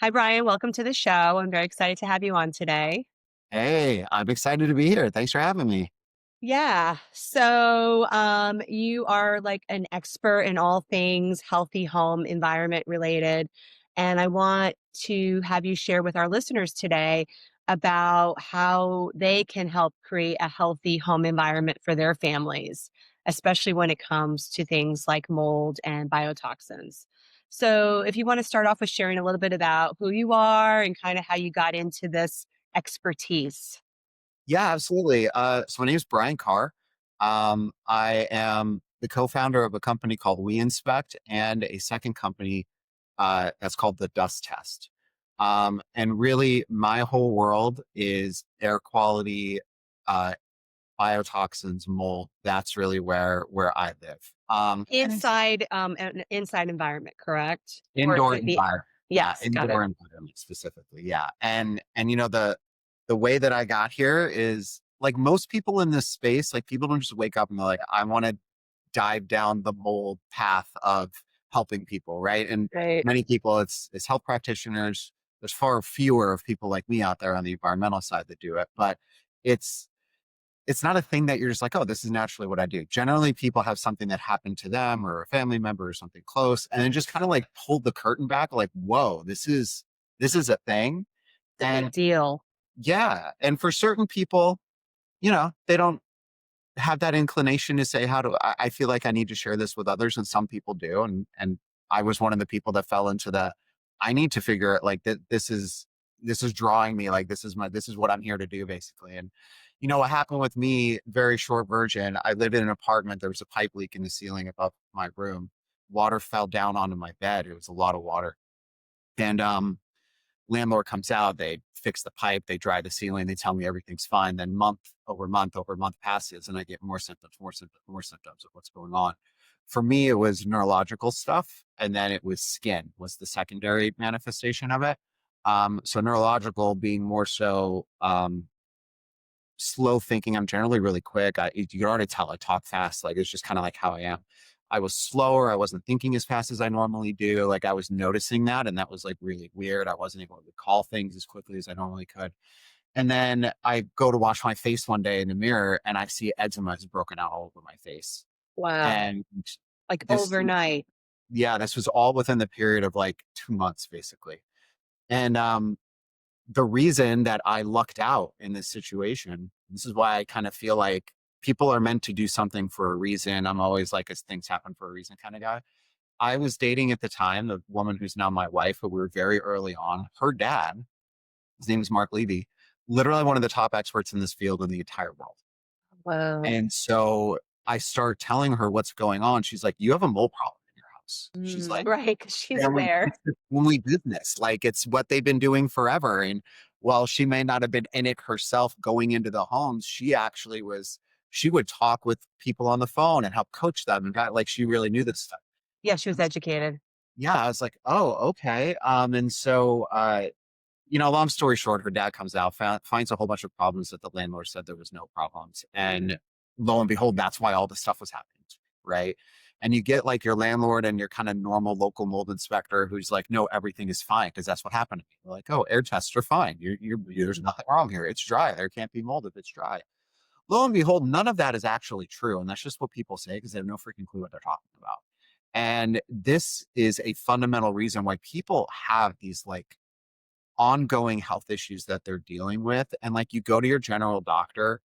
Hi, Brian. Welcome to the show. I'm very excited to have you on today. Hey, I'm excited to be here. Thanks for having me. Yeah. So, you are like an expert in all things healthy home environment related. And I want to have you share with our listeners today about how they can help create a healthy home environment for their families, especially when it comes to things like mold and biotoxins. So, if you want to start off with sharing a little bit about who you are and kind of how you got into this expertise. Yeah, absolutely. So my name is Brian Karr. I am the co-founder of a company called We Inspect and a second company that's called the Dust Test. And really, my whole world is air quality, uh, biotoxins, mold. That's really where I live. And it's An inside environment, correct? Or is indoor it the environment. Yeah, Yes, got it. indoor environment specifically. Yeah, and the way that I got here is like most people in this space, like people don't just wake up and they're like, I want to dive down the mold path of helping people, right? And Right. many people, it's health practitioners. There's far fewer of people like me out there on the environmental side that do it, but it's it's not a thing that you're just like, oh, this is naturally what I do. Generally, people have something that happened to them or a family member or something close, and then just kind of like pull the curtain back, like, whoa, this is a thing. It's a big And deal. yeah, and for certain people, they don't have that inclination to say, how do I feel like I need to share this with others, and some people do, and I was one of the people that fell into the I need to figure it like that. This is drawing me, like this is what I'm here to do, basically. And what happened with me, very short version, I lived in an apartment. There was a pipe leak in the ceiling above my room. Water fell down onto my bed. It was a lot of water. And landlord comes out, they fix the pipe, they dry the ceiling, they tell me everything's fine. Then month over month passes, and I get more symptoms, more symptoms, more symptoms of what's going on. For me, it was neurological stuff, and then it was skin was the secondary manifestation of it. So neurological being more so slow thinking. I'm generally really quick. You can already tell I talk fast. Like it's just kind of like how I am. I was slower. I wasn't thinking as fast as I normally do. Like I was noticing that, and that was like really weird. I wasn't able to recall things as quickly as I normally could. And then I go to wash my face one day in the mirror, and I see eczema is broken out all over my face. Wow. And Like this, overnight. yeah, this was all within the period of like 2 months, basically. And the reason that I lucked out in this situation, this is why I kind of feel like people are meant to do something for a reason. I'm always like, as things happen for a reason kind of guy. I was dating at the time the woman who's now my wife, but we were very early on. Her dad, his name is Mark Levy, literally one of the top experts in this field in the entire world. Wow. And so I start telling her what's going on. She's like, you have a mole problem in your house. She's like, Right, because she's family, aware. it's the family business. Like it's what they've been doing forever. And while she may not have been in it herself going into the homes, she would talk with people on the phone and help coach them. And like she really knew this stuff. Yeah, she was educated. Yeah, I was like, oh, okay. And so, long story short, her dad comes out, finds a whole bunch of problems that the landlord said there was no problems. And lo and behold, that's why all this stuff was happening, right? And you get like your landlord and your kind of normal local mold inspector who's like, no, everything is fine because that's what happened to me. They're like, oh, air tests are fine. There's nothing wrong here. It's dry. There can't be mold if it's dry. Lo and behold, none of that is actually true. And that's just what people say because they have no freaking clue what they're talking about. And this is a fundamental reason why people have these like ongoing health issues that they're dealing with. And like you go to your general doctor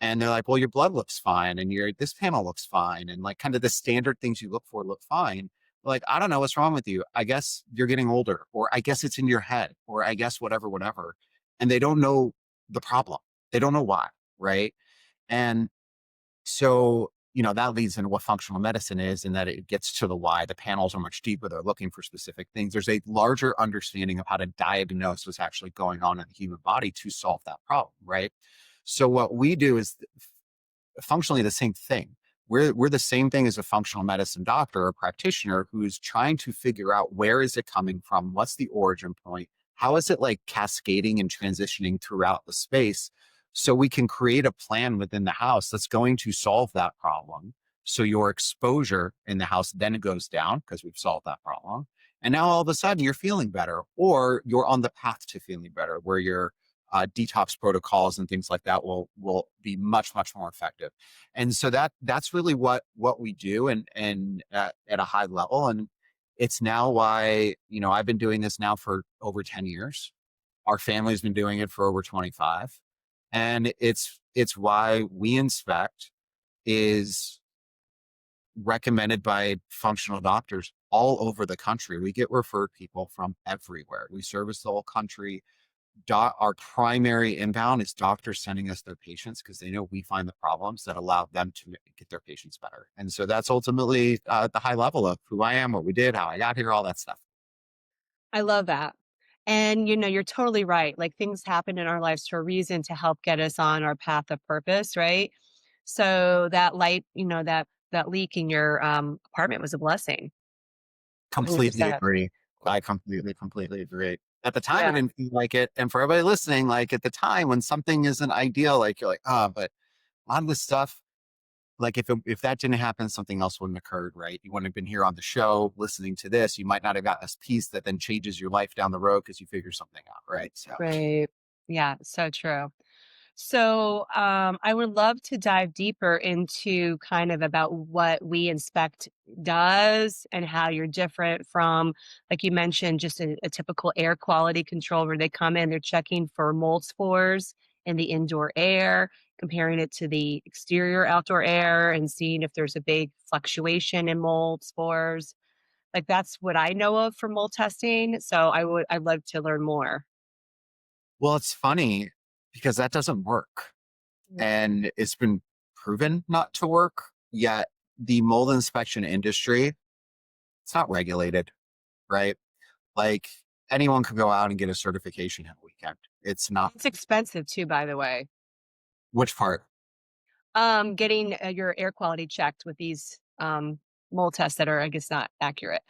and they're like, well, your blood looks fine and your this panel looks fine. And like kind of the standard things you look for look fine. Like, I don't know what's wrong with you. I guess you're getting older, or I guess it's in your head, or I guess whatever, whatever. And they don't know the problem. They don't know why, right? And so, that leads into what functional medicine is and that it gets to the why. The panels are much deeper. They're looking for specific things. There's a larger understanding of how to diagnose what's actually going on in the human body to solve that problem, right? So what we do is functionally the same thing. We're the same thing as a functional medicine doctor or practitioner who is trying to figure out where is it coming from? What's the origin point? How is it like cascading and transitioning throughout the space? So we can create a plan within the house that's going to solve that problem. So your exposure in the house then goes down because we've solved that problem. And now all of a sudden you're feeling better, or you're on the path to feeling better, where your detox protocols and things like that will be much more effective. And so that's really what we do, and at a high level. And it's now why, I've been doing this now for over 10 years. Our family's been doing it for over 25. And it's why We Inspect is recommended by functional doctors all over the country. We get referred people from everywhere. We service the whole country. Our primary inbound is doctors sending us their patients because they know we find the problems that allow them to get their patients better. And so that's ultimately the high level of who I am, what we did, how I got here, all that stuff. I love that. And, you're totally right. Like things happen in our lives for a reason to help get us on our path of purpose, right? So that light, that leak in your apartment was a blessing. Completely 100%. agree. I completely agree. At the time, I Yeah. didn't feel like it. And for everybody listening, like at the time when something isn't ideal, like you're like, but a lot of this stuff, like if that didn't happen, something else wouldn't have occurred, right? You wouldn't have been here on the show listening to this. You might not have got this piece that then changes your life down the road because you figure something out, right? So Right. Yeah, so true. So, I would love to dive deeper into kind of about what We Inspect does and how you're different from, like you mentioned, just a typical air quality control where they come in, they're checking for mold spores in the indoor air, comparing it to the exterior outdoor air and seeing if there's a big fluctuation in mold spores. Like that's what I know of for mold testing. So I'd love to learn more. well, it's funny because that doesn't work. And it's been proven not to work. Yet the mold inspection industry, it's not regulated, right? Like anyone could go out and get a certification in a weekend. It's not. It's expensive too, by the way. Which part? Getting, your air quality checked with these, mold tests that are, I guess, not accurate.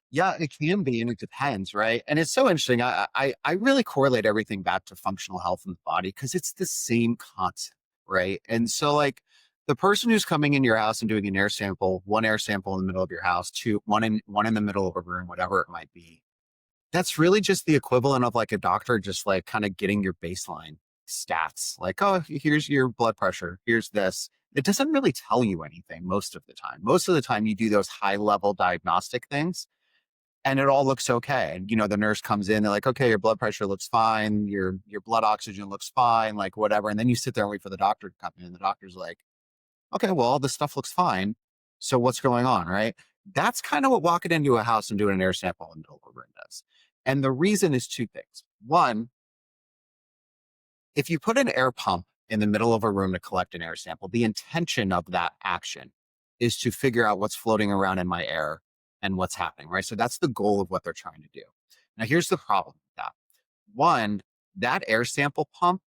Yeah, it can be, and it depends, right? And it's so interesting. I really correlate everything back to functional health in the body because it's the same concept, right? And so, like the person who's coming in your house and doing an air sample, one air sample in the middle of your house, one in the middle of a room, whatever it might be. That's really just the equivalent of like a doctor just like kind of getting your baseline stats. Like, oh, here's your blood pressure. Here's this. It doesn't really tell you anything most of the time. Most of the time, you do those high level diagnostic things and it all looks okay. And the nurse comes in, they're like, okay, your blood pressure looks fine, your blood oxygen looks fine, like whatever. And then you sit there and wait for the doctor to come in, and the doctor's like, okay, well, all this stuff looks fine. So what's going on, right? That's kind of what walking into a house and doing an air sample in the middle of a room does. And the reason is two things. One, if you put an air pump in the middle of a room to collect an air sample, the intention of that action is to figure out what's floating around in my air and what's happening, right? So that's the goal of what they're trying to do. Now, here's the problem with that. One, that air sample pump,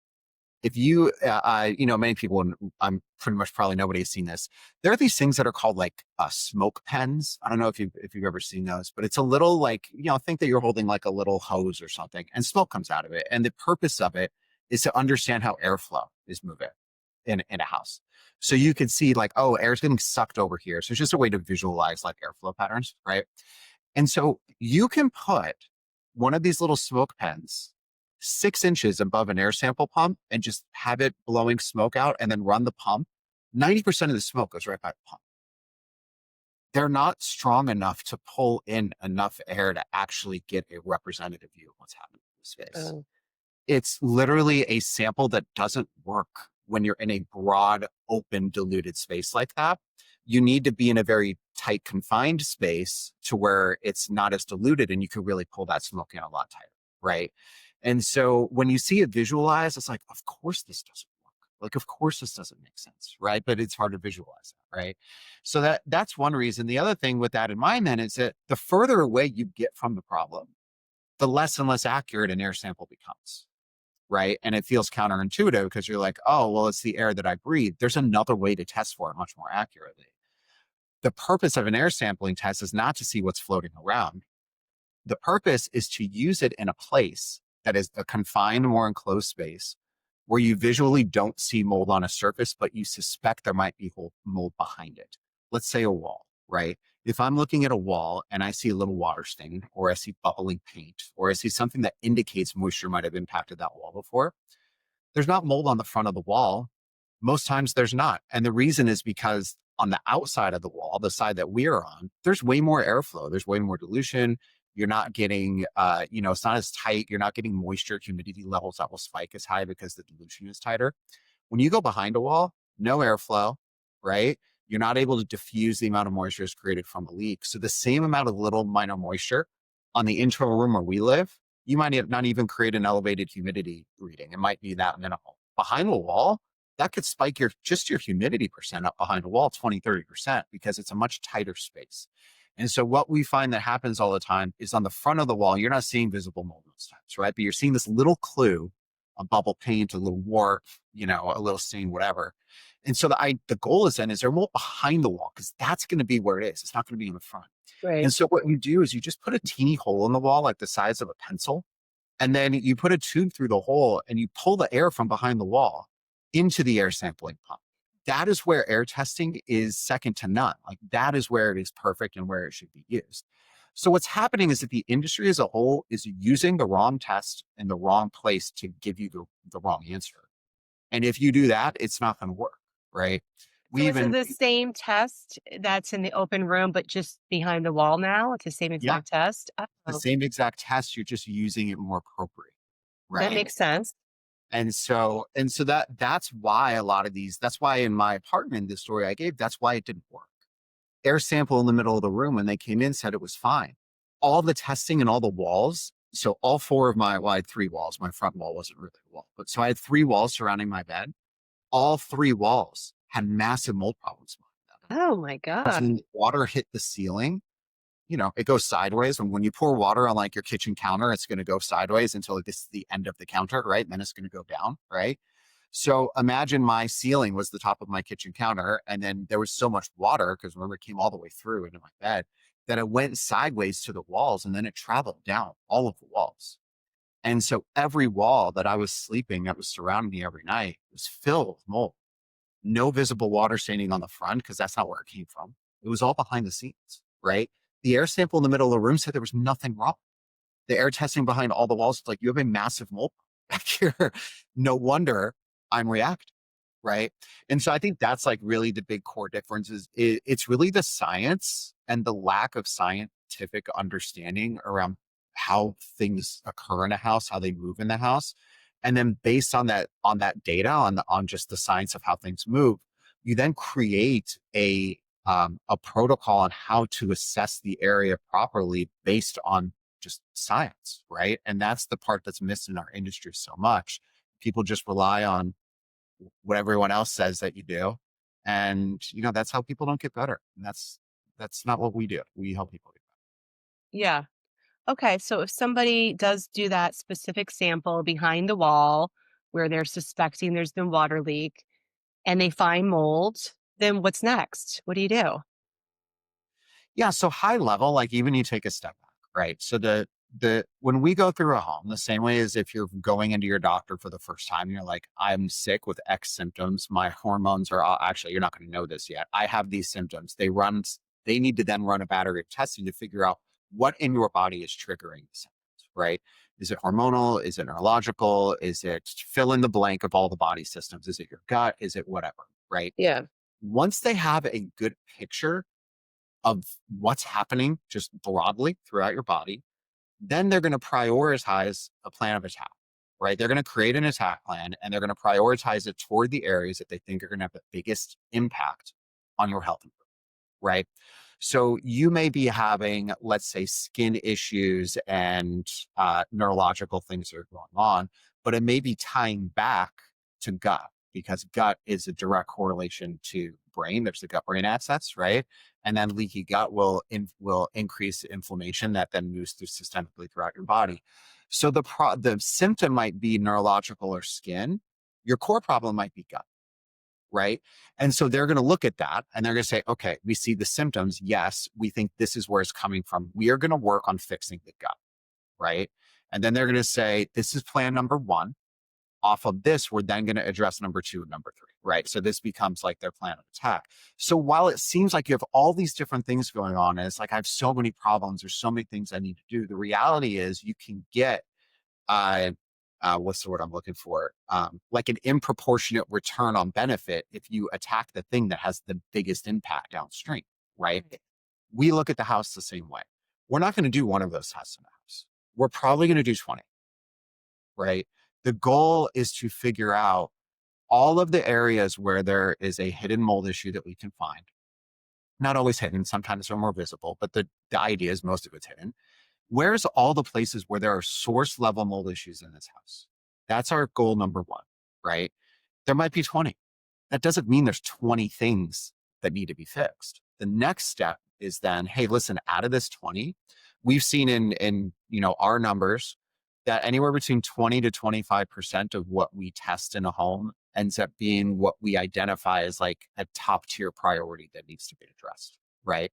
if you, many people, and I'm pretty much probably nobody has seen this. There are these things that are called like smoke pens. I don't know if you've ever seen those, but it's a little like, think that you're holding like a little hose or something and smoke comes out of it. And the purpose of it is to understand how airflow is moving in a house. So you can see like, oh, air's getting sucked over here. So it's just a way to visualize like airflow patterns, right? And so you can put one of these little smoke pens 6 inches above an air sample pump and just have it blowing smoke out and then run the pump. 90% of the smoke goes right by the pump. They're not strong enough to pull in enough air to actually get a representative view of what's happening in the space. Oh, It's literally a sample that doesn't work when you're in a broad, open, diluted space like that. You need to be in a very tight, confined space to where it's not as diluted and you can really pull that smoke in a lot tighter, right? And so when you see it visualized, it's like, of course this doesn't work. Like, of course this doesn't make sense, right? But it's hard to visualize that, right? So that's one reason. The other thing with that in mind then is that the further away you get from the problem, the less and less accurate an air sample becomes, right? And it feels counterintuitive because you're like, oh, well, it's the air that I breathe. There's another way to test for it much more accurately. The purpose of an air sampling test is not to see what's floating around. The purpose is to use it in a place that is a confined, more enclosed space where you visually don't see mold on a surface, but you suspect there might be mold behind it. Let's say a wall, right? If I'm looking at a wall and I see a little water stain, or I see bubbling paint, or I see something that indicates moisture might have impacted that wall before, there's not mold on the front of the wall. Most times there's not. And the reason is because on the outside of the wall, the side that we are on, there's way more airflow. There's way more dilution. You're not getting, it's not as tight. You're not getting moisture, humidity levels that will spike as high because the dilution is tighter. When you go behind a wall, no airflow, right? You're not able to diffuse the amount of moisture is created from a leak. So the same amount of little minor moisture on the internal room where we live, you might not even create an elevated humidity reading. It might be that minimal. Behind the wall, that could spike your humidity percent up behind a wall 20, 30% because it's a much tighter space. And so what we find that happens all the time is on the front of the wall, you're not seeing visible mold most times, right? But you're seeing this little clue, a bubble paint, a little wart, a little stain, whatever. And so the goal is then is there mold behind the wall because that's going to be where it is. It's not going to be in the front. Right. And so what you do is you just put a teeny hole in the wall, like the size of a pencil, and then you put a tube through the hole and you pull the air from behind the wall into the air sampling pump. That is where air testing is second to none. Like that is where it is perfect and where it should be used. So what's happening is that the industry as a whole is using the wrong test in the wrong place to give you the wrong answer. And if you do that, it's not going to work, right? So We is it even, the same test that's in the open room, but just behind the wall now? It's the same yeah, exact test? the Oh, same exact test, you're just using it more appropriate, that right? makes sense. And so that's why a lot of these, that's why in my apartment, the story I gave, that's why it didn't work. Air sample in the middle of the room when they came in said it was fine. All the testing and all the walls. So all four of I had three walls. My front wall wasn't really a wall, but so I had three walls surrounding my bed. All three walls had massive mold problems behind them. Oh my Because god. when water hit the ceiling, it goes sideways. And when you pour water on like your kitchen counter, it's going to go sideways until this is the end of the counter, right? And then it's going to go down, right? So imagine my ceiling was the top of my kitchen counter, and then there was so much water because remember it came all the way through into my bed that it went sideways to the walls, and then it traveled down all of the walls. And so every wall that I was sleeping that was surrounding me every night was filled with mold. No visible water staining on the front because that's not where it came from. It was all behind the scenes, right? The air sample in the middle of the room said there was nothing wrong. The air testing behind all the walls, it's like you have a massive mold back here. No wonder I'm reacting, right? And so I think that's like really the big core difference is it's really the science and the lack of scientific understanding around how things occur in a house, how they move in the house. And then based on that data, on just the science of how things move, you then create a protocol on how to assess the area properly based on just science, right? And that's the part that's missed in our industry so much. People just rely on what everyone else says that you do. And that's how people don't get better. And that's not what we do. We help people get Yeah. Okay, so if somebody does do that specific sample behind the wall where they're suspecting there's been water leak and they find mold, then what's next? What do you do? Yeah, so high level, like even you take a step back, right? So the when we go through a home, the same way as if you're going into your doctor for the first time, you're like, I'm sick with X symptoms. My hormones are actually, you're not going to know this yet. I have these symptoms. They need to then run a battery of testing to figure out what in your body is triggering the symptoms, right? Is it hormonal? Is it neurological? Is it fill in the blank of all the body systems? Is it your gut? Is it whatever, right? Yeah. Once they have a good picture of what's happening just broadly throughout your body, then they're going to prioritize a plan of attack, right? They're going to create an attack plan and they're going to prioritize it toward the areas that they think are going to have the biggest impact on your health, right? So you may be having, let's say, skin issues and neurological things that are going on, but it may be tying back to gut because gut is a direct correlation to brain. There's the gut-brain axis, right? And then leaky gut will increase inflammation that then moves through systemically throughout your body. So the symptom might be neurological or skin. Your core problem might be gut, right? And so they're going to look at that and they're going to say, okay, we see the symptoms. Yes, we think this is where it's coming from. We are going to work on fixing the gut, right? And then they're going to say, this is plan number one. off of this, we're then going to address number 2 and number 3, right? So this becomes like their plan of attack. So while it seems like you have all these different things going on, and it's like I have so many problems, there's so many things I need to do. The reality is you can get uh, what's the word I'm looking for? Like an improportionate return on benefit if you attack the thing that has the biggest impact downstream, right? We look at the house the same way. We're not going to do one of those tests in the house. We're probably going to do 20, right? The goal is to figure out all of the areas where there is a hidden mold issue that we can find. Not always hidden, sometimes they're more visible, but the idea is most of it's hidden. Where's all the places where there are source level mold issues in this house? That's our goal number 1, right? There might be 20. That doesn't mean there's 20 things that need to be fixed. The next step is then, hey, listen, out of this 20, we've seen in our numbers that anywhere between 20 to 25% of what we test in a home ends up being what we identify as like a top tier priority that needs to be addressed, right?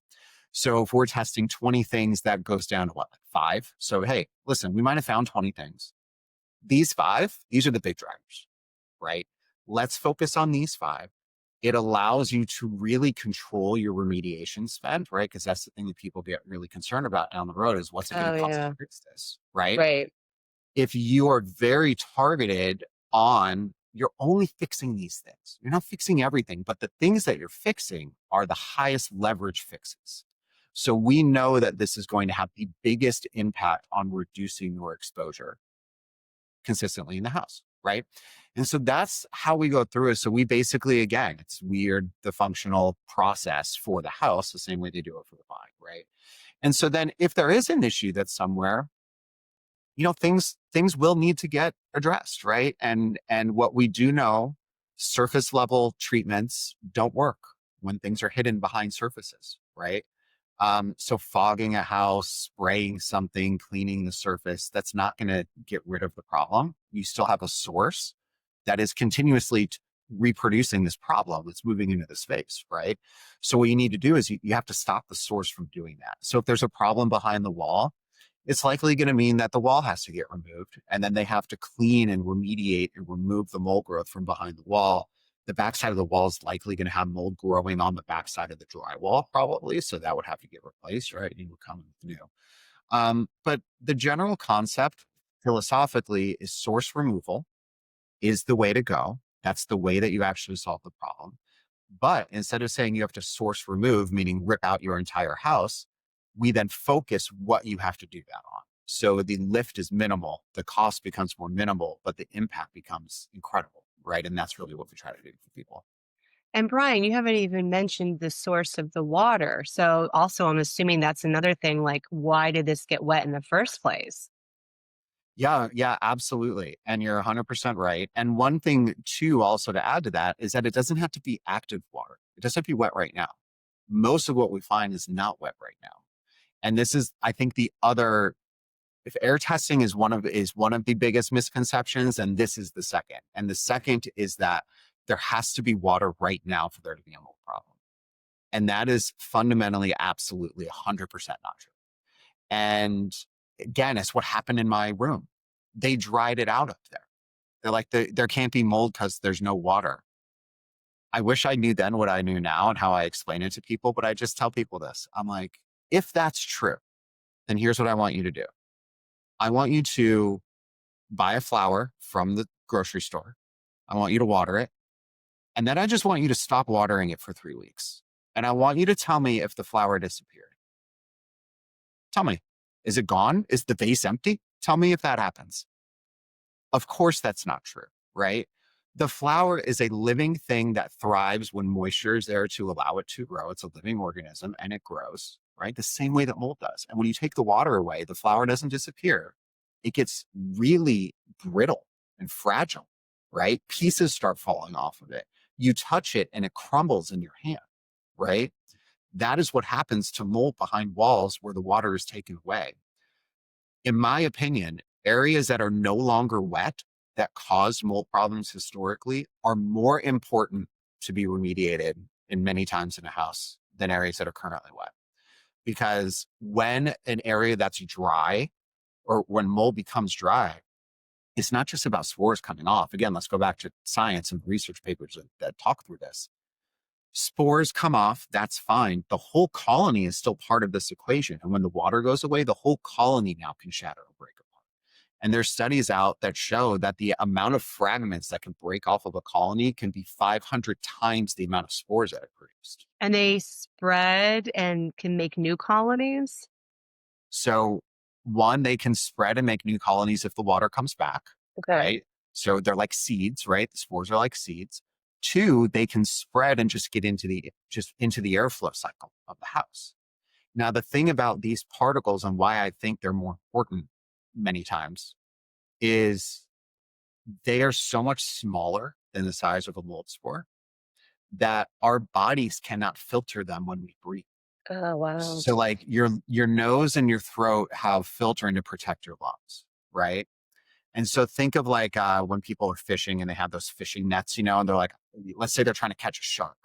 So if we're testing 20 things, that goes down to what, like 5? So hey, listen, we might have found 20 things. These 5, these are the big drivers, right? Let's focus on these 5. It allows you to really control your remediation spend, right? Because that's the thing that people get really concerned about down the road is what's it going Oh, to cost to yeah. fix this, right? Right. If you are very targeted on you're only fixing these things. You're not fixing everything, but the things that you're fixing are the highest leverage fixes. So we know that this is going to have the biggest impact on reducing your exposure consistently in the house, right? And so that's how we go through it. So we basically, again, it's weird, the functional process for the house, the same way they do it for the body, right? And so then if there is an issue that's somewhere, things will need to get addressed, right? And what we do know, surface level treatments don't work when things are hidden behind surfaces, right? So fogging a house, spraying something, cleaning the surface, that's not going to get rid of the problem. You still have a source that is continuously reproducing this problem that's moving into the space, right? So what you need to do is you have to stop the source from doing that. So if there's a problem behind the wall, it's likely going to mean that the wall has to get removed, and then they have to clean and remediate and remove the mold growth from behind the wall. The backside of the wall is likely going to have mold growing on the backside of the drywall, probably. So that would have to get replaced, right? You would come with new. But the general concept philosophically is source removal is the way to go. That's the way that you actually solve the problem. But instead of saying you have to source remove, meaning rip out your entire house, we then focus what you have to do that on. So the lift is minimal, the cost becomes more minimal, but the impact becomes incredible, right? And that's really what we try to do for people. And Brian, you haven't even mentioned the source of the water. So also I'm assuming that's another thing, like why did this get wet in the first place? Yeah, yeah, absolutely. And you're 100% right. And one thing, too, also to add to that is that it doesn't have to be active water. It doesn't have to be wet right now. Most of what we find is not wet right now. And this is, I think, the other if air testing is one of the biggest misconceptions, and this is the second. And the second is that there has to be water right now for there to be a mold problem. And that is fundamentally absolutely 100% not true. And again, it's what happened in my room. They dried it out up there. They're like, there can't be mold because there's no water. I wish I knew then what I knew now and how I explain it to people, but I just tell people this. I'm like, if that's true, then here's what I want you to do. I want you to buy a flower from the grocery store. I want you to water it. And then I just want you to stop watering it for 3 weeks. And I want you to tell me if the flower disappeared. Tell me, is it gone? Is the vase empty? Tell me if that happens. Of course, that's not true, right? The flower is a living thing that thrives when moisture is there to allow it to grow. It's a living organism and it grows, right? The same way that mold does. And when you take the water away, the flower doesn't disappear. It gets really brittle and fragile, right? Pieces start falling off of it. You touch it and it crumbles in your hand, right? That is what happens to mold behind walls where the water is taken away. In my opinion, areas that are no longer wet that caused mold problems historically are more important to be remediated in many times in a house than areas that are currently wet. Because when an area that's dry or when mold becomes dry, It's not just about spores coming off. Again, let's go back to science and research papers that talk through this. Spores come off, that's fine. The whole colony is still part of this equation. And when the water goes away, the whole colony now can shatter or break apart. And there's studies out that show that the amount of fragments that can break off of a colony can be 500 times the amount of spores that are produced. And they spread and can make new colonies? So, one, they can spread and make new colonies if the water comes back, Okay. right? So they're like seeds, right? The spores are like seeds. Two, they can spread and just get into the airflow cycle of the house. Now, the thing about these particles and why I think they're more important many times is they are so much smaller than the size of a mold spore that our bodies cannot filter them when we breathe. Oh, wow. So like your nose and your throat have filtering to protect your lungs, right? And so think of like when people are fishing and they have those fishing nets, and they're like, let's say they're trying to catch a shark.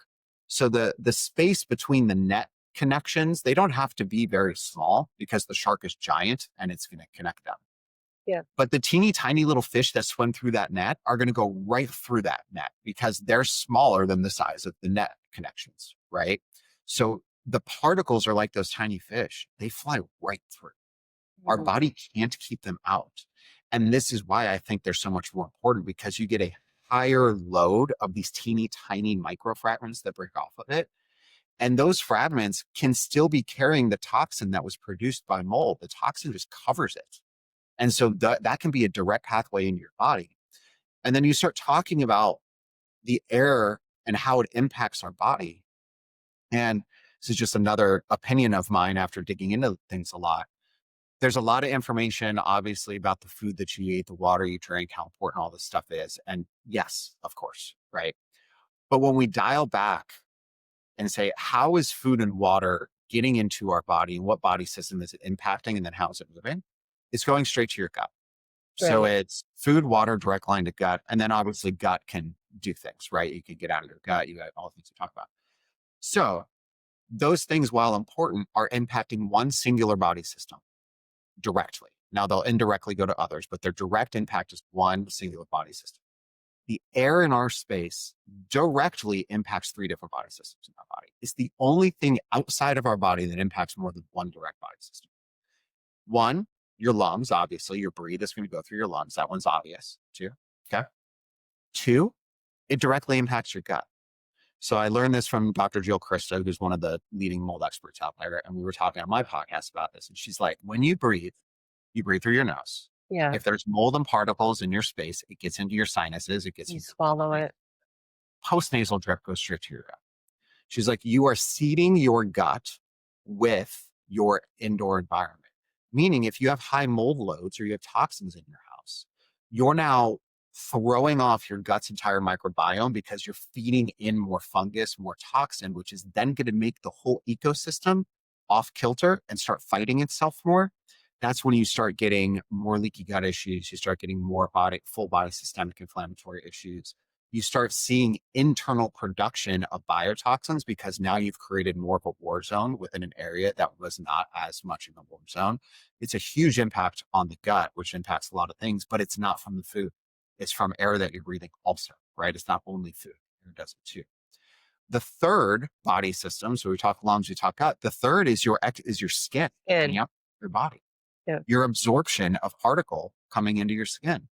So the space between the net connections, they don't have to be very small because the shark is giant and it's going to connect them. Yeah. But the teeny tiny little fish that swim through that net are going to go right through that net because they're smaller than the size of the net connections, right? So the particles are like those tiny fish. They fly right through. Our Mhm. body can't keep them out. And this is why I think they're so much more important because you get a higher load of these teeny tiny microfragments that break off of it. And those fragments can still be carrying the toxin that was produced by mold. The toxin just covers it. And so that can be a direct pathway in your body. And then you start talking about the air and how it impacts our body. And this is just another opinion of mine after digging into things a lot. There's a lot of information, obviously, about the food that you eat, the water you drink, how important all this stuff is. And yes, of course, right? But when we dial back and say, how is food and water getting into our body and what body system is it impacting? And then how is it moving? It's going straight to your gut. So Right. it's food, water, direct line to gut. And then obviously gut can do things, right? You can get out of your gut. You got all the things to talk about. So those things, while important, are impacting one singular body system directly. Now they'll indirectly go to others, but their direct impact is one singular body system. The air in our space directly impacts three different body systems in our body. It's the only thing outside of our body that impacts more than one direct body system. One, your lungs, obviously, your breathe is going to go through your lungs. That one's obvious, too. Okay. Two, it directly impacts your gut. So I learned this from Dr. Jill Christo, who's one of the leading mold experts out there. And we were talking on my podcast about this. And she's like, when you breathe through your nose. Yeah. If there's mold and particles in your space, it gets into your sinuses, it gets You into swallow your it. postnasal drip goes straight to your gut. She's like, you are seeding your gut with your indoor environment. Meaning, if you have high mold loads or you have toxins in your house, you're now throwing off your gut's entire microbiome because you're feeding in more fungus, more toxin, which is then going to make the whole ecosystem off kilter and start fighting itself more. That's when you start getting more leaky gut issues. You start getting more full body systemic inflammatory issues. You start seeing internal production of biotoxins because now you've created more of a war zone within an area that was not as much in the war zone. It's a huge impact on the gut, which impacts a lot of things, but it's not from the food. It's from air that you're breathing also, right? It's not only food. Air does it too. The third body system, so we talk lungs, we talk gut. The third is your skin and Good. your body, Yeah. your absorption of particle coming into your skin.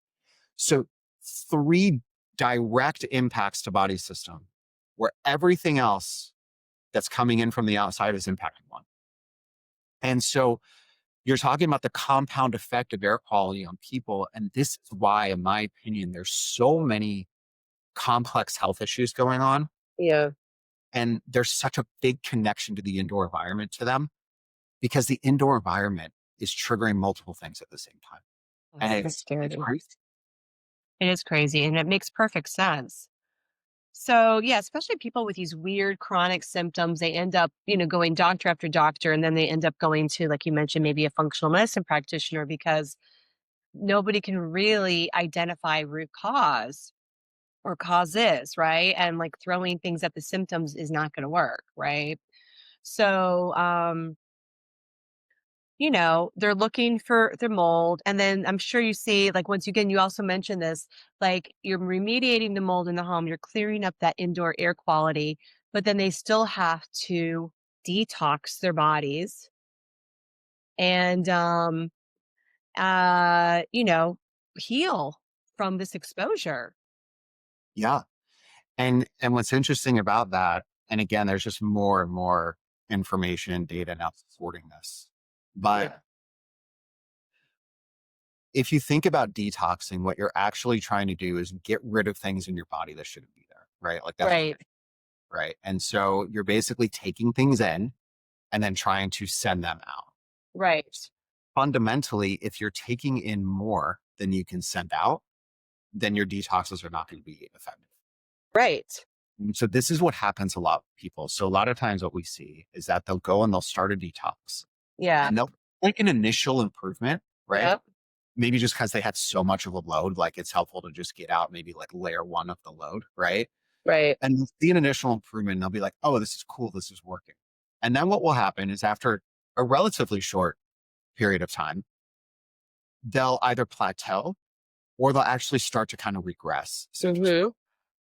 So three direct impacts to body system where everything else that's coming in from the outside is impacting one. And so you're talking about the compound effect of air quality on people. And this is why, in my opinion, there's so many complex health issues going on. Yeah. And there's such a big connection to the indoor environment to them because the indoor environment is triggering multiple things at the same time. And That's it's scary. crazy. It is crazy and it makes perfect sense. So, yeah, especially people with these weird chronic symptoms, they end up, going doctor after doctor, and then they end up going to, like you mentioned, maybe a functional medicine practitioner because nobody can really identify root cause or causes, right? And like throwing things at the symptoms is not going to work, right? So, they're looking for the mold. And then I'm sure you see, like, once again, you also mentioned this, like, you're remediating the mold in the home, you're clearing up that indoor air quality, but then they still have to detox their bodies and, uh, you know, heal from this exposure. Yeah. And what's interesting about that, and again, there's just more and more information and data now supporting this. But Yeah. if you think about detoxing, what you're actually trying to do is get rid of things in your body that shouldn't be there, right? Like that's Right. right. And so you're basically taking things in and then trying to send them out. Right. Fundamentally, if you're taking in more than you can send out, then your detoxes are not going to be effective. Right. And so this is what happens a lot with people. So a lot of times what we see is that they'll go and they'll start a detox Yeah. and they'll make an initial improvement, right? Yep. Maybe just because they had so much of a load, like it's helpful to just get out maybe like layer one of the load, right? Right. And they'll see an initial improvement and they'll be like, oh, this is cool. This is working. And then what will happen is after a relatively short period of time, they'll either plateau or they'll actually start to kind of regress. So just Mhm.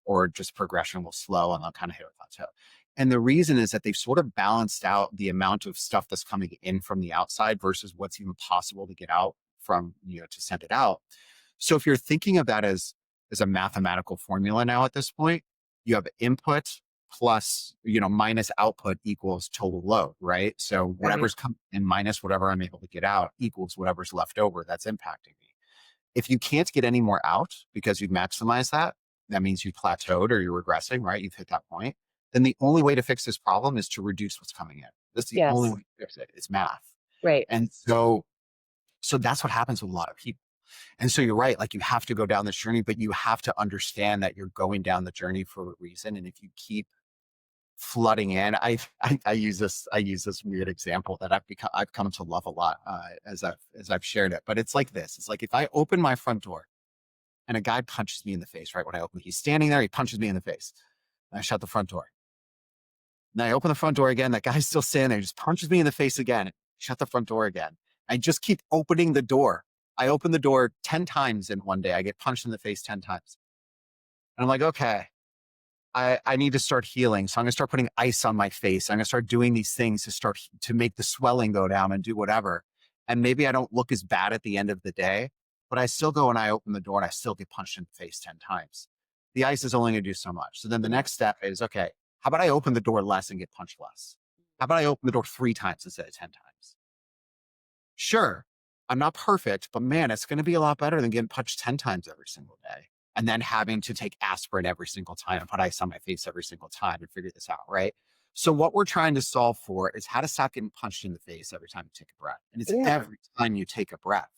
or just progression will slow and they'll kind of hit a plateau. And the reason is that they've sort of balanced out the amount of stuff that's coming in from the outside versus what's even possible to get out from, to send it out. So if you're thinking of that as a mathematical formula now at this point, you have input plus, minus output equals total load, right? So Right. whatever's coming in minus whatever I'm able to get out equals whatever's left over that's impacting me. If you can't get any more out because you've maximized that, that means you've plateaued or you're regressing, right? You've hit that point. Then the only way to fix this problem is to reduce what's coming in. That's the only way Yes. to fix it. It's math. Right. And so that's what happens with a lot of people. And so you're right, like you have to go down this journey, but you have to understand that you're going down the journey for a reason. And if you keep flooding in, I use this weird example that I've come to love a lot as I've shared it. But it's like this. It's like if I open my front door and a guy punches me in the face, right? When I open, he's standing there, he punches me in the face. And I shut the front door. Then I open the front door again. That guy's still standing there, he just punches me in the face again. Shut the front door again. I just keep opening the door. I open the door 10 times in one day. I get punched in the face 10 times. And I'm like, okay, I need to start healing. So I'm gonna start putting ice on my face. I'm gonna start doing these things to make the swelling go down and do whatever. And maybe I don't look as bad at the end of the day, but I still go and I open the door and I still get punched in the face 10 times. The ice is only gonna do so much. So then the next step is okay, how about I open the door less and get punched less? How about I open the door 3 times instead of 10 times? Sure, I'm not perfect, but man, it's going to be a lot better than getting punched 10 times every single day and then having to take aspirin every single time and put ice on my face every single time and figure this out, right? So what we're trying to solve for is how to stop getting punched in the face every time you take a breath. And it's Yeah. every time you take a breath.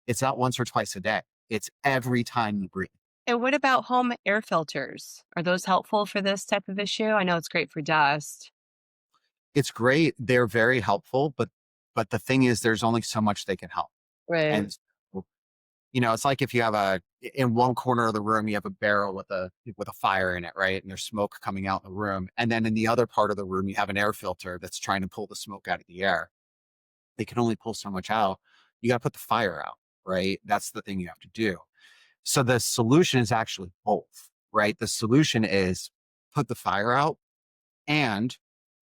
It's not once or twice a day. It's every time you breathe. And what about home air filters? Are those helpful for this type of issue? I know it's great for dust. It's great. They're very helpful, but the thing is there's only so much they can help. Right. And so it's like if you have in one corner of the room, you have a barrel with a fire in it, right? And there's smoke coming out in the room. And then in the other part of the room, you have an air filter that's trying to pull the smoke out of the air. They can only pull so much out. You got to put the fire out, right? That's the thing you have to do. So the solution is actually both, right? The solution is put the fire out and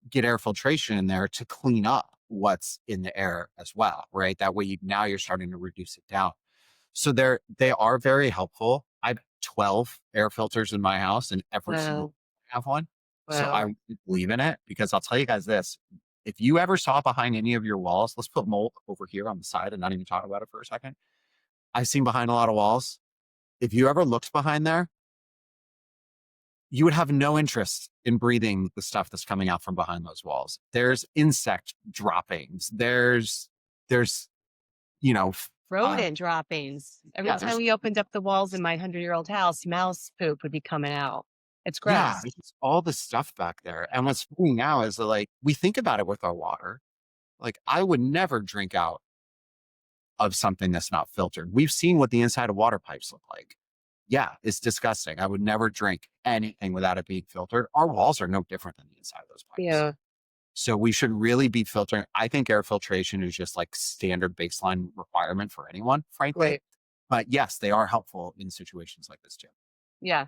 get air filtration in there to clean up what's in the air as well, right? That way now you're starting to reduce it down. So they are very helpful. I have 12 air filters in my house and every single Wow. have one. So Wow. I believe in it because I'll tell you guys this. If you ever saw behind any of your walls, let's put mold over here on the side and not even talk about it for a second. I've seen behind a lot of walls. If you ever looked behind there, you would have no interest in breathing the stuff that's coming out from behind those walls. There's insect droppings. There's, you know, Rodent droppings. Every yeah, time there's we opened up the walls in my 100-year-old house, mouse poop would be coming out. It's Yeah, gross. it's all the stuff back there. And what's funny now is that, like, we think about it with our water. Like, I would never drink out of something that's not filtered. We've seen what the inside of water pipes look like. Yeah, it's disgusting. I would never drink anything without it being filtered. Our walls are no different than the inside of those pipes. Yeah. So we should really be filtering. I think air filtration is just like standard baseline requirement for anyone, frankly. Right. But yes, they are helpful in situations like this too. Yeah.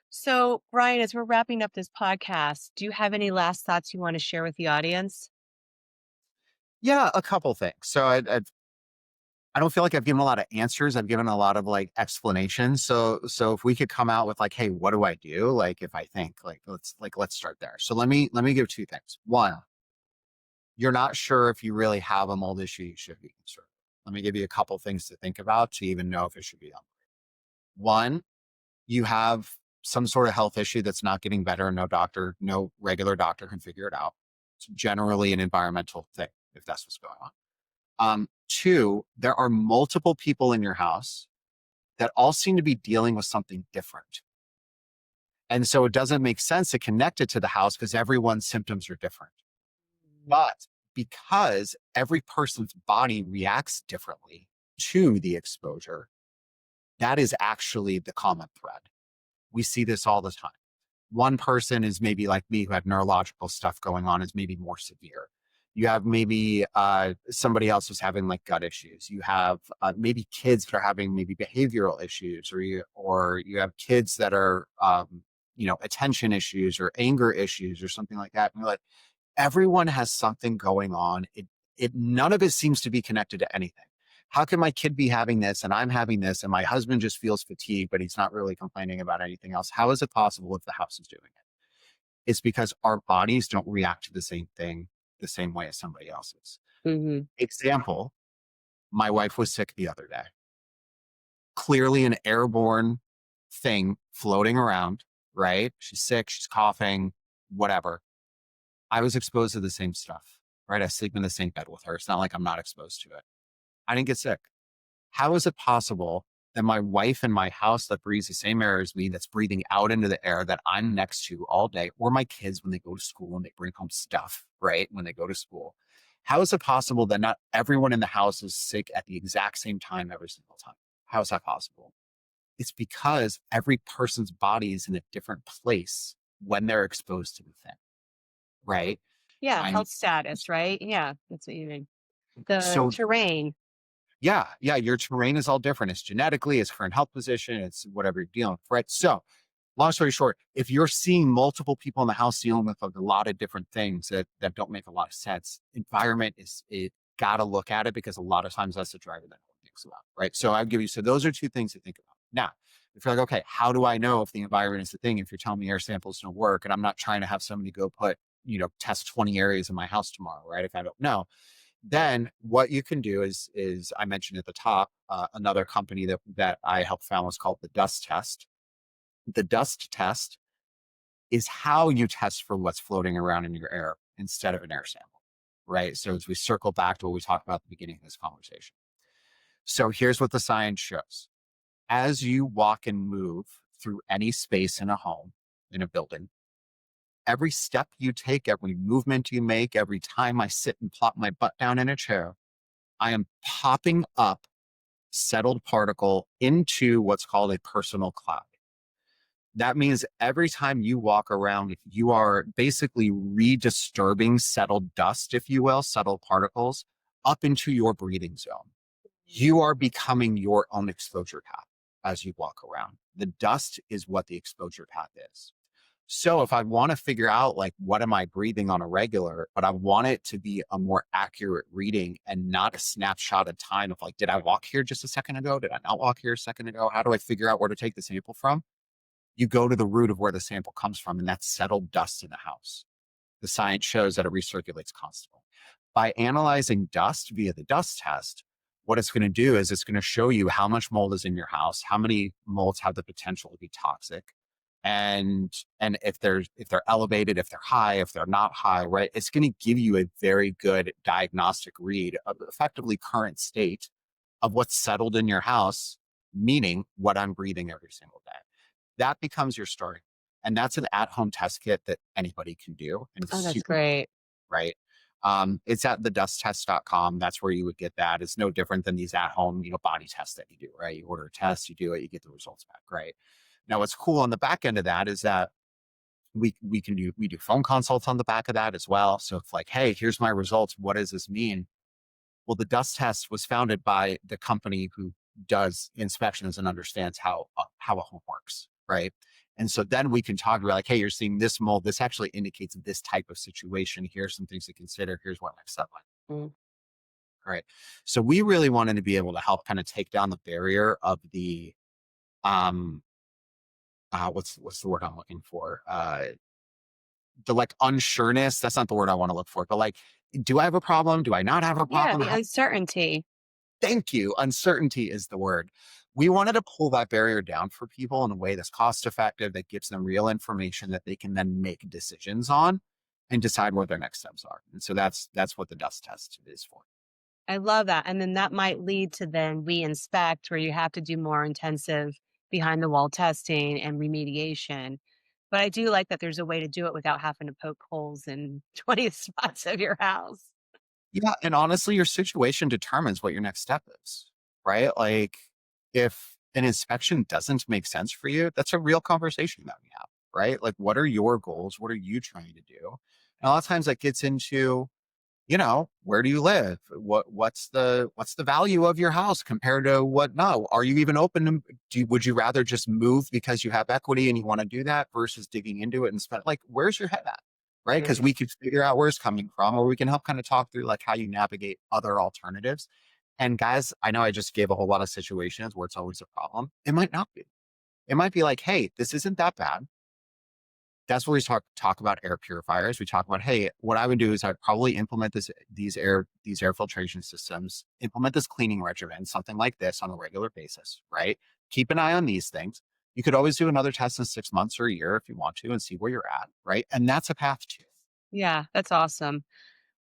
So, Brian, as we're wrapping up this podcast, do you have any last thoughts you want to share with the audience? Yeah, a couple things. So I don't feel like I've given a lot of answers. I've given a lot of like explanations. So if we could come out with like, hey, what do I do? Like if I think let's start there. So let me give two things. One, you're not sure if you really have a mold issue you should be concerned. Let me give you a couple things to think about to even know if it should be done. One, you have some sort of health issue that's not getting better. No regular doctor can figure it out. It's generally an environmental thing, if that's what's going on. Two, there are multiple people in your house that all seem to be dealing with something different. And so it doesn't make sense to connect it to the house because everyone's symptoms are different. But because every person's body reacts differently to the exposure, that is actually the common thread. We see this all the time. One person is maybe like me who had neurological stuff going on is maybe more severe. You have maybe somebody else who's having like gut issues. You have maybe kids that are having maybe behavioral issues, or you have kids that are attention issues or anger issues or something like that. And you're like, everyone has something going on. It none of it seems to be connected to anything. How can my kid be having this and I'm having this and my husband just feels fatigued, but he's not really complaining about anything else? How is it possible if the house is doing it? It's because our bodies don't react to the same thing the same way as somebody else's. Hmm. Example, my wife was sick the other day. Clearly an airborne thing floating around, right? She's sick, she's coughing, whatever. I was exposed to the same stuff, right? I sleep in the same bed with her. It's not like I'm not exposed to it. I didn't get sick. How is it possible that my wife in my house that breathes the same air as me, that's breathing out into the air that I'm next to all day, or my kids when they go to school and they bring home stuff, right? When they go to school. How is it possible that not everyone in the house is sick at the exact same time every single time? How is that possible? It's because every person's body is in a different place when they're exposed to the thing, right? Yeah, I'm health status, right? Yeah, that's what you mean. The so terrain. yeah, your terrain is all different. It's genetically, it's current health position, it's whatever you're dealing with, right? So, long story short, if you're seeing multiple people in the house dealing with like a lot of different things that don't make a lot of sense, environment is it got to look at it because a lot of times that's the driver that no one thinks about, right? So I'll give you so those are two things to think about. Now, if you're like, okay, how do I know if the environment is the thing? If you're telling me air samples don't work, and I'm not trying to have somebody go put test 20 areas in my house tomorrow, right? If I don't know, then what you can do is I mentioned at the top, another company that I helped found was called the dust test. The dust test is how you test for what's floating around in your air instead of an air sample, right? So as we circle back to what we talked about at the beginning of this conversation. So here's what the science shows. As you walk and move through any space in a home, in a building, every step you take, every movement you make, every time I sit and plop my butt down in a chair, I am popping up settled particle into what's called a personal cloud. That means every time you walk around, you are basically redisturbing settled dust, if you will, settled particles up into your breathing zone. You are becoming your own exposure path as you walk around. The dust is what the exposure path is. So if I want to figure out like what am I breathing on a regular, but I want it to be a more accurate reading and not a snapshot of time of like, did I walk here just a second ago? Did I not walk here a second ago? How do I figure out where to take the sample from? You go to the root of where the sample comes from, and that's settled dust in the house. The science shows that it recirculates constantly. By analyzing dust via the dust test, what it's going to do is it's going to show you how much mold is in your house, how many molds have the potential to be toxic, and if they're elevated, if they're high, if they're not high, right? It's going to give you a very good diagnostic read of effectively current state of what's settled in your house, meaning what I'm breathing every single day. That becomes your starting. And that's an at-home test kit that anybody can do. And it's Oh, that's super, great. right? It's at thedusttest.com. That's where you would get that. It's no different than these at-home, body tests that you do, right? You order a test, you do it, you get the results back, right? Now, what's cool on the back end of that is that We do phone consults on the back of that as well. So it's like, hey, here's my results. What does this mean? Well, the dust test was founded by the company who does inspections and understands how a home works, right? And so then we can talk about like, hey, you're seeing this mold. This actually indicates this type of situation. Here's some things to consider. Here's what next step. Mm. Right. So we really wanted to be able to help kind of take down the barrier of the um what's the word I'm looking for? The like unsureness. That's not the word I want to look for, but like, do I have a problem? Do I not have a Yeah, problem? the uncertainty. Thank you. Uncertainty is the word. We wanted to pull that barrier down for people in a way that's cost effective, that gives them real information that they can then make decisions on and decide what their next steps are. And so that's what the dust test is for. I love that, and then that might lead to then re-inspect, where you have to do more intensive behind the wall testing and remediation. But I do like that there's a way to do it without having to poke holes in 20 spots of your house. Yeah, and honestly, your situation determines what your next step is, right? Like, if an inspection doesn't make sense for you, that's a real conversation that we have, right? Like, what are your goals? What are you trying to do? And a lot of times that gets into, where do you live? What's the value of your house compared to what? No, are you even open to? Would you rather just move because you have equity and you want to do that versus digging into it and spend like, where's your head at? Right? Because Right. we could figure out where it's coming from, or we can help kind of talk through like how you navigate other alternatives. And guys, I know I just gave a whole lot of situations where it's always a problem. It might not be. It might be like, hey, this isn't that bad. That's where we talk about air purifiers. We talk about, hey, what I would do is I'd probably implement these air filtration systems, implement this cleaning regimen, something like this on a regular basis, right? Keep an eye on these things. You could always do another test in 6 months or a year if you want to and see where you're at, right? And that's a path too. Yeah, that's awesome.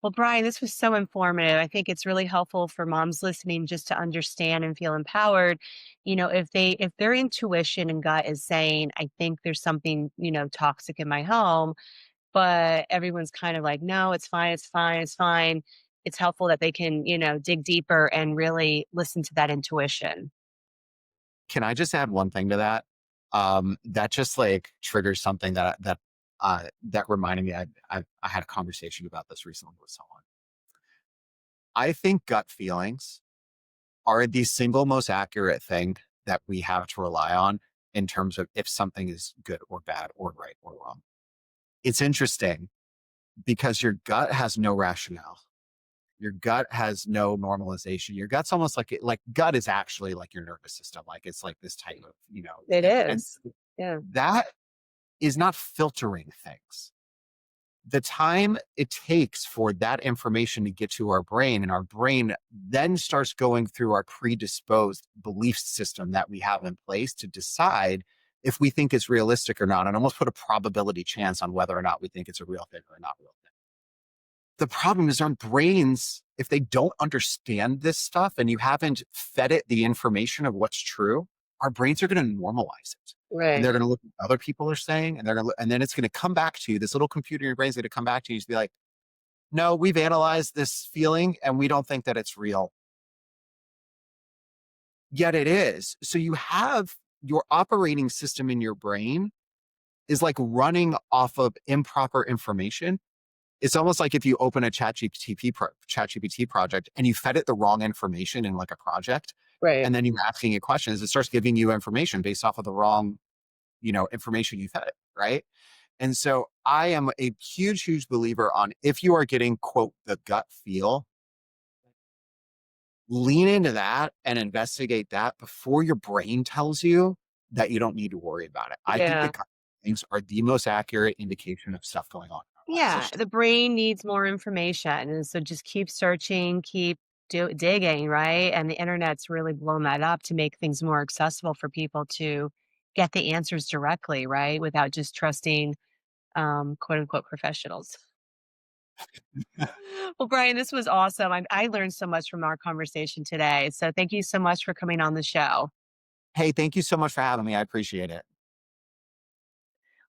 Well, Brian, this was so informative. I think it's really helpful for moms listening just to understand and feel empowered. If their intuition and gut is saying, I think there's something, toxic in my home, but everyone's kind of like, no, it's fine, it's fine, it's fine. It's helpful that they can, dig deeper and really listen to that intuition. Can I just add one thing to that? That just like triggers something that reminded me. I had a conversation about this recently with someone. I think gut feelings are the single most accurate thing that we have to rely on in terms of if something is good or bad or right or wrong. It's interesting because your gut has no rationale. Your gut has no normalization. Your gut's almost like gut is actually like your nervous system. Like it's like this type of, It thing. And is. Yeah. that is not filtering things. The time it takes for that information to get to our brain, and our brain then starts going through our predisposed belief system that we have in place to decide if we think it's realistic or not, and almost put a probability chance on whether or not we think it's a real thing or not real thing. The problem is our brains, if they don't understand this stuff and you haven't fed it the information of what's true, our brains are going to normalize it. And Right. they're going to look at what other people are saying, and and then it's going to come back to you. This little computer in your brain is going to come back to you and be like, no, we've analyzed this feeling and we don't think that it's real. Yet it is. So you have your operating system in your brain is like running off of improper information. It's almost like if you open a ChatGPT project and you fed it the wrong information in like a project, Right. and then you're asking it questions, it starts giving you information based off of the wrong, information you fed it, right? And so I am a huge, huge believer on if you are getting, quote, the gut feel, lean into that and investigate that before your brain tells you that you don't need to worry about it. I think the Yeah. gut things are the most accurate indication of stuff going on in our lives. Yeah, the brain needs more information, and so just keep searching, keep digging, right? And the internet's really blown that up to make things more accessible for people to get the answers directly, right? Without just trusting, quote unquote professionals. Well, Brian, this was awesome. I learned so much from our conversation today. So thank you so much for coming on the show. Hey, thank you so much for having me. I appreciate it.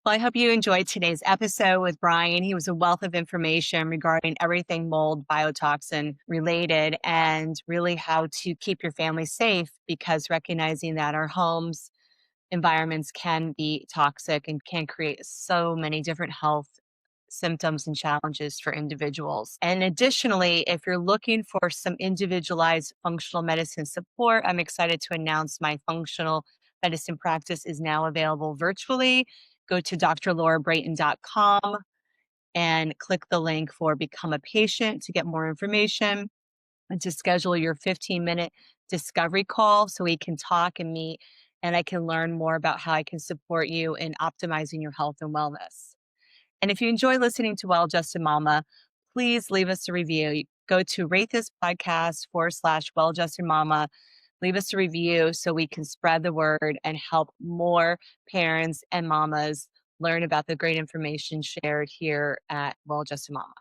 Well, I hope you enjoyed today's episode with Brian. He was a wealth of information regarding everything mold, biotoxin related, and really how to keep your family safe, because recognizing that our homes environments can be toxic and can create so many different health symptoms and challenges for individuals. And additionally, if you're looking for some individualized functional medicine support, I'm excited to announce my functional medicine practice is now available virtually. Go to drlaurabrayton.com and click the link for Become a Patient to get more information and to schedule your 15-minute discovery call so we can talk and meet and I can learn more about how I can support you in optimizing your health and wellness. And if you enjoy listening to Well Adjusted Mama, please leave us a review. Go to rate this podcast / Well Adjusted Mama. Leave us a review so we can spread the word and help more parents and mamas learn about the great information shared here at Well Adjusted Mama.